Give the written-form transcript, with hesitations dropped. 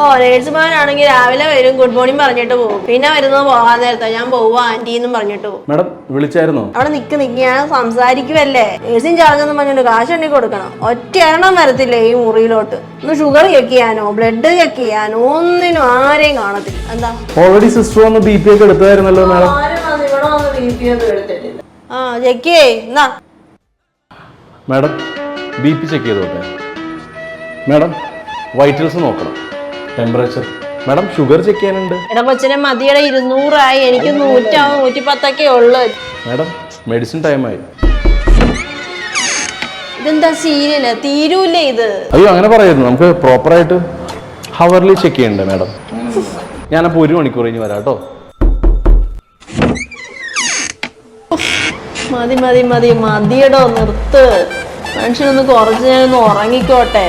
ഓ നേഴ്സുമാരാണെങ്കിൽ രാവിലെ വരും good morning പറഞ്ഞിട്ട് പോകും. പിന്നെ വരുന്നത് പോകാൻ നേരത്തെ ഞാൻ പോവാ ആന്റി എന്നും പറഞ്ഞിട്ട് പോകും. മാഡം വിളിച്ചായിരുന്നോ? അവിടെ നിക്ക് ഞാൻ സംസാരിക്കുവല്ലേ. നേഴ്സിംഗ് ചാർജെന്ന് പറഞ്ഞിട്ട് കാശ് എണ്ണി കൊടുക്കണം. ഒറ്റ എണ്ണം വരത്തില്ലേ ഈ മുറിയിലോട്ട്. ഒന്ന് ഷുഗർ ചെക്ക് ചെയ്യാനോ ബ്ലഡ് ചെക്ക് ചെയ്യാനോ ഒന്നിനും ആരെയും കാണത്തില്ല. എന്താ ഓൾറെഡി സിസ്റ്റർ വന്ന് BP ഒക്കെ എടുത്തായിരുന്നല്ലോ മാഡം. ആ ചെക്ക് ചെയ്യേ എന്നാ. മാഡം BP ചെക്ക് ചെയ്തോട്ടെ? മാഡം വൈറ്റൽസ് നോക്കണം, ടെമ്പറേച്ചർ. മാഡം ഷുഗർ ചെക്ക് ചെയ്യാനുണ്ട്. എടാ കൊച്ചിനെ മതിയുടെ 200 എനിക്ക് 100 110 ഉള്ളു. മാഡം മെഡിസിൻ ടൈമായി. ഇതെന്താ സീരിയല് തീരൂല്ലേ ഇത്? അയ്യോ അങ്ങനെ പറയായിരുന്നു, നമുക്ക് പ്രോപ്പറായിട്ട് ഹവർലി ചെക്ക് ചെയ്യണ്ടേ മാഡം. ഞാനപ്പോൾ 1 മണിക്കൂർ കഴിഞ്ഞ് വരാം കേട്ടോ. മതി മതി മതി മതിയടോ നിർത്ത്. മനുഷ്യനൊന്ന് കുറച്ച് ഞാനൊന്ന് ഉറങ്ങിക്കോട്ടെ.